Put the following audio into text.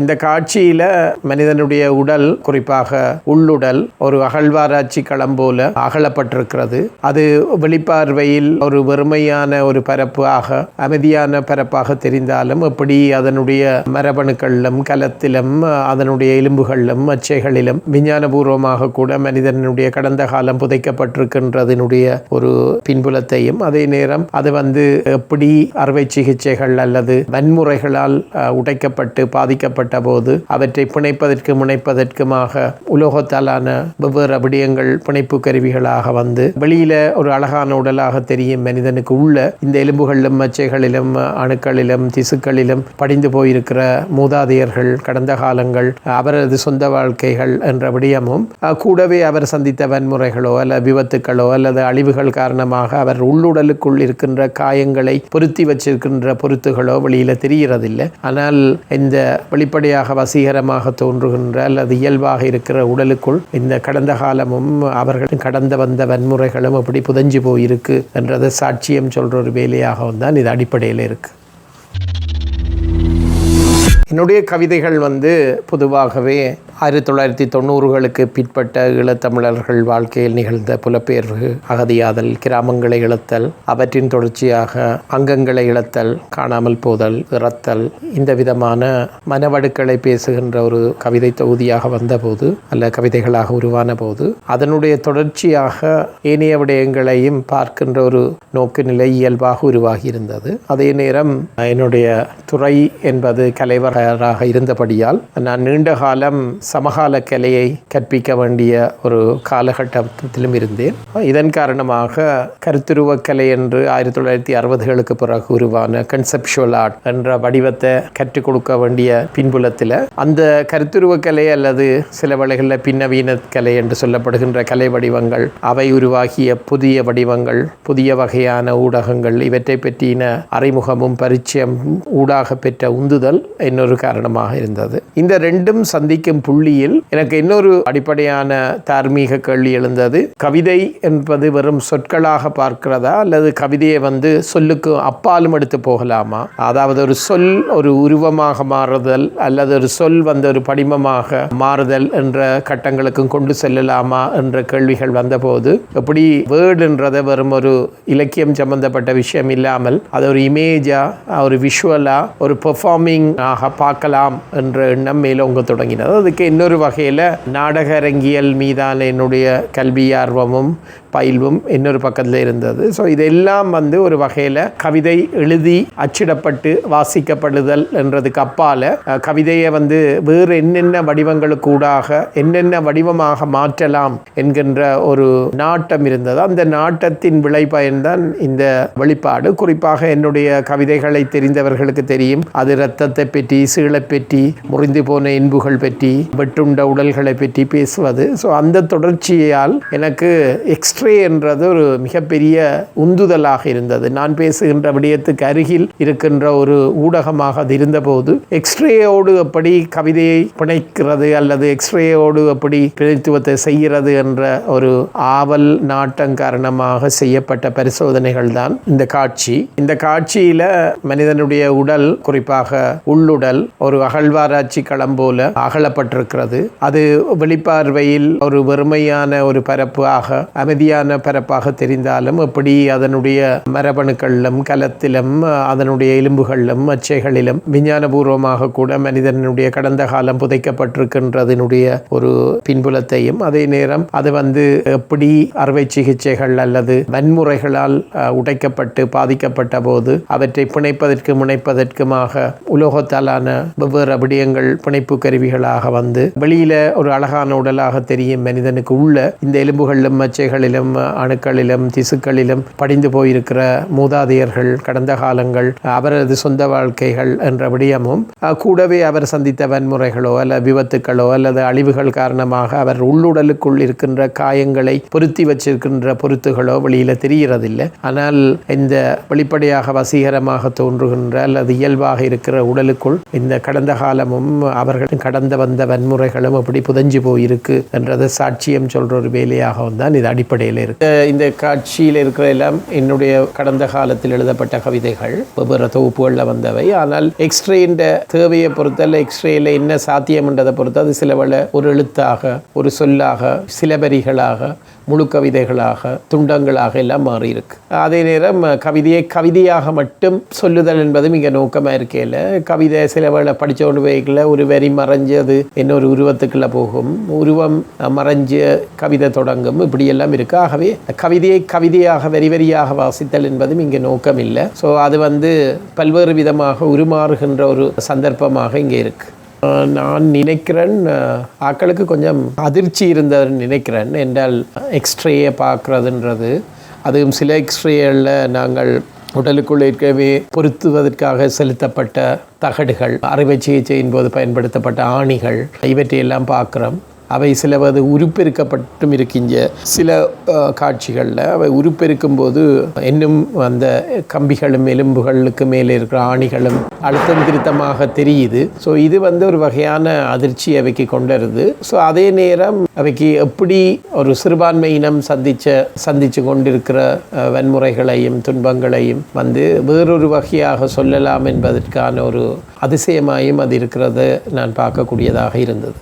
இந்த காட்சியில மனிதனுடைய உடல், குறிப்பாக உள்ளுடல் ஒரு அகழ்வாராய்ச்சி களம் போல அகழப்பட்டிருக்கிறது. அது வெளிப்பார்வையில் ஒரு வெறுமையான ஒரு பரப்பாக, அமைதியான பரப்பாக தெரிந்தாலும் எப்படி அதனுடைய மரபணுக்களிலும் கலத்திலும் அதனுடைய எலும்புகளிலும் மச்சைகளிலும் விஞ்ஞானபூர்வமாக கூட மனிதனுடைய கடந்த காலம் புதைக்கப்பட்டிருக்கின்றதனுடைய ஒரு பின்புலத்தையும், அதே நேரம் அது எப்படி அறுவை சிகிச்சைகள் அல்லது வன்முறைகளால் உடைக்கப்பட்டு பாதிக்கப்பட்ட போது அவற்றை பிணைப்பதற்கு முனைப்பதற்குமாக உலோகத்தாலான வெவ்வேறு விடயங்கள் பிணைப்பு கருவிகளாக வெளியில ஒரு அழகான உடலாக தெரியும் மனிதனுக்கு உள்ள இந்த எலும்புகளிலும் மச்சைகளிலும் அணுக்களிலும் திசுக்களிலும் படிந்து போயிருக்கிற மூதாதையர்கள், கடந்த காலங்கள், அவரது சொந்த வாழ்க்கைகள் என்ற விடயமும் கூடவே அவர் சந்தித்த வன்முறைகளோ அல்லது விபத்துக்களோ அல்லது அழிவுகள் காரணமாக அவர் உள்ளுடலுக்குள் இருக்கின்ற காயங்களை பொருத்தி வச்சிருக்கின்ற பொருத்துகளோ வெளியில தெரிகிறதில்லை. ஆனால் இந்த வெளிப்படையாக வசீகரமாக தோன்றுகின்ற அல்லது இயல்பாக இருக்கிற உடலுக்குள் இந்த கடந்த காலமும் அவர்கள் கடந்த வந்த வன்முறைகளும் அப்படி புதஞ்சு போயிருக்கு என்றதை சாட்சியம் சொல்ற ஒரு வேலையாகவும் தான் இது அடிப்படையில் இருக்கு. என்னுடைய கவிதைகள் பொதுவாகவே 1990களுக்கு பிற்பட்ட ஈழத்தமிழர்கள் வாழ்க்கையில் நிகழ்ந்த புலப்பெயர்வு, அகதியாதல், கிராமங்களை இழத்தல், அவற்றின் தொடர்ச்சியாக அங்கங்களை இழத்தல், காணாமல் போதல், இறத்தல், இந்த விதமான மனவடுக்களை பேசுகின்ற ஒரு கவிதை தொகுதியாக வந்தபோது அல்ல கவிதைகளாக உருவான போது அதனுடைய தொடர்ச்சியாக ஏனைய விடயங்களையும் பார்க்கின்ற ஒரு நோக்கு நிலை இயல்பாக உருவாகி இருந்தது. அதே நேரம் என்னுடைய துறை என்பது கலைவராக இருந்தபடியால் நான் நீண்ட காலம் சமகால கலையை கற்பிக்க வேண்டிய ஒரு காலகட்டத்திலும் இருந்தேன். இதன் காரணமாக கருத்துருவ கலை என்று 1960களுக்கு பிறகு உருவான கன்செப்சுவல் ஆர்ட் என்ற வடிவத்தை கற்றுக் கொடுக்க வேண்டிய பின்புலத்தில் அந்த கருத்துருவ கலை அல்லது சில வேளைகளில் பின்னவீன கலை என்று சொல்லப்படுகின்ற கலை வடிவங்கள், அவை உருவாகிய புதிய வடிவங்கள், புதிய வகையான ஊடகங்கள், இவற்றை பற்றின அறிமுகமும் பரிச்சயம் ஊடாக பெற்ற உந்துதல் இன்னொரு காரணமாக இருந்தது. இந்த ரெண்டும் சந்திக்கும் புள்ளியில் எனக்கு இன்னொரு அடிப்படையான தார்மீக கேள்வி எழுந்தது. கவிதை என்பது வெறும் சொற்களாக பார்க்கிறதா அல்லது கவிதையை சொல்லுக்கு அப்பாலும் எடுத்து போகலாமா? அதாவது ஒரு சொல் ஒரு உருவமாக மாறுதல் அல்லது ஒரு சொல் ஒரு படிமமாக மாறுதல் என்ற கட்டங்களுக்கும் கொண்டு செல்லலாமா என்ற கேள்விகள் வந்தபோது, எப்படி வேர்டுன்றதை வெறும் ஒரு இலக்கியம் சம்பந்தப்பட்ட விஷயம் இல்லாமல் அது ஒரு இமேஜா, ஒரு விஷுவலா, ஒரு பெர்ஃபார்மிங் ஆக பார்க்கலாம் என்ற எண்ணம் மேலோங்க தொடங்கினது. அதுக்கு இன்னொரு வகையில் நாடக அரங்கியல் மீதான என்னுடைய கல்வி ஆர்வமும் பயில்வும் இன்னொரு பக்கத்தில் இருந்தது. ஸோ இதெல்லாம் ஒரு வகையில் கவிதை எழுதி அச்சிடப்பட்டு வாசிக்கப்படுதல் என்றதுக்கு அப்பால் கவிதையை வேறு என்னென்ன வடிவங்களுக்கு ஊடாக என்னென்ன வடிவமாக மாற்றலாம் என்கின்ற ஒரு நாட்டம் இருந்தது. அந்த நாட்டத்தின் விளைபயன்தான் இந்த வெளிப்பாடு. குறிப்பாக என்னுடைய கவிதைகளை தெரிந்தவர்களுக்கு தெரியும், அது இரத்தத்தை பற்றி, சீழை பற்றி, முறிந்து போன இன்புகள் பற்றி, வெட்டுண்ட உடல்களை பற்றி பேசுவது. ஸோ அந்த தொடர்ச்சியால் எனக்கு எக்ஸ்ட்ரே என்றது ஒரு மிகப்பெரிய உந்துதலாக இருந்தது. நான் பேசுகின்ற விடயத்துக்கு அருகில் இருக்கின்ற ஒரு ஊடகமாக அது இருந்தபோது எக்ஸ்ட்ரேயோடு எப்படி கவிதையை பிணைக்கிறது அல்லது எக்ஸ்ட்ரேயோடு எப்படி பிரதித்துவத்தை செய்கிறது என்ற ஒரு ஆவல் நாட்டம் காரணமாக செய்யப்பட்ட பரிசோதனைகள் தான் இந்த காட்சி. இந்த காட்சியில மனிதனுடைய உடல், குறிப்பாக உள்ளுடல் ஒரு அகழ்வாராய்ச்சி களம் போல அகழப்பட்டிருக்கிறது. அது வெளிப்பார்வையில் ஒரு வெறுமையான ஒரு பரப்பாக, அமைதியான பரப்பாக தெரிந்தாலும் எப்படி அதனுடைய மரபணுக்களிலும் கலத்திலும் அதனுடைய எலும்புகளிலும் மச்சைகளிலும் விஞ்ஞானபூர்வமாக கூட மனிதனுடைய கடந்த காலம் புதைக்கப்பட்டிருக்கின்றதனுடைய ஒரு பின்புலத்தையும், அதே நேரம் அது எப்படி அறுவை சிகிச்சைகள் அல்லது வன்முறைகளால் உடைக்கப்பட்டு பாதிக்கப்பட்ட போது அவற்றை பிணைப்பதற்கு முனைப்பதற்குமாக உலோகத்தாலான வெவ்வேறு விடயங்கள் பிணைப்பு கருவிகளாக வெளியில ஒரு அழகான உடலாக தெரியும் மனிதனுக்கு உள்ள இந்த எலும்புகளிலும் மச்சைகளிலும் அணுக்களிலும் திசுக்களிலும் படிந்து போயிருக்கிற மூதாதையர்கள், கடந்த காலங்கள், அவரது சொந்த வாழ்க்கைகள் என்ற விடயமும் கூடவே அவர் சந்தித்த வன்முறைகளோ அல்லது விபத்துக்களோ அல்லது அழிவுகள் காரணமாக அவர் உள்ளுடலுக்குள் இருக்கின்ற காயங்களை பொருத்தி வச்சிருக்கின்ற பொருத்துகளோ வெளியில தெரிகிறதில்லை. ஆனால் இந்த வெளிப்படையாக வசீகரமாக தோன்றுகின்ற அல்லது இயல்பாக இருக்கிற உடலுக்குள் இந்த கடந்த காலமும் அவர்கள் கடந்த வந்த வன்முறைகளும் அப்படி புதஞ்சு போயிருக்கு என்றதை சாட்சியம் சொல்ற ஒரு வேலையாகவும் தான் இது அடிப்படையில் நிலையில் இருக்கு. இந்த காட்சியில் இருக்கிற எல்லாம் என்னுடைய கடந்த காலத்தில் எழுதப்பட்ட கவிதைகள் வெவ்வேறு தொகுப்புகளில் வந்தவை. ஆனால் எக்ஸ்ரேன்ற தேவையை பொறுத்தல் எக்ஸ்ரேல என்ன சாத்தியம்ன்றதை பொறுத்து அது சில வேளை ஒரு எழுத்தாக, ஒரு சொல்லாக, சில வரிகளாக, முழு கவிதைகளாக, துண்டங்களாக எல்லாம் மாறி இருக்கு. அதே நேரம் கவிதையை கவிதையாக மட்டும் சொல்லுதல் என்பதும் இங்கே நோக்கமாக இருக்கையில் கவிதை சில வேளை படித்த கொண்டு போய்க்கல ஒரு வரி மறைஞ்சு அது இன்னொரு உருவத்துக்குள்ளே போகும், உருவம் மறைஞ்சு கவிதை தொடங்கும், இப்படியெல்லாம் இருக்கு. ஆகவே கவிதையை கவிதையாக வரி வரியாக வாசித்தல் என்பதும் இங்கே நோக்கம் இல்லை. ஸோ அது பல்வேறு விதமாக உருமாறுகின்ற ஒரு சந்தர்ப்பமாக இங்கே இருக்கு. நான் நினைக்கிறேன் ஆக்களுக்கு கொஞ்சம் அதிர்ச்சி இருந்ததுன்னு நினைக்கிறேன். என்றால் எக்ஸ்ரேயை பார்க்குறதுன்றது, அதுவும் சில எக்ஸ்ரேகளில் நாங்கள் உடலுக்குள் இருக்கவே பொருத்துவதற்காக செலுத்தப்பட்ட தகடுகள், அறுவை சிகிச்சையின் போது பயன்படுத்தப்பட்ட ஆணிகள், இவற்றையெல்லாம் பார்க்குறோம். அவை சிலவது உருப்பெருக்கப்பட்டும் இருக்கின்ற சில காட்சிகளில் அவை உருப்பெருக்கும் போது இன்னும் அந்த கம்பிகளும் எலும்புகளுக்கு மேலே இருக்கிற ஆணிகளும் அழுத்தம் திருத்தமாக தெரியுது. ஸோ இது ஒரு வகையான அதிர்ச்சி அவைக்கு கொண்டிருது. ஸோ அதே நேரம் அவைக்கு எப்படி ஒரு சிறுபான்மையினம் சந்தித்து கொண்டிருக்கிற வன்முறைகளையும் துன்பங்களையும் வேறொரு வகையாக சொல்லலாம் என்பதற்கான ஒரு அதிசயமாயும் அது இருக்கிறது நான் பார்க்கக்கூடியதாக இருந்தது.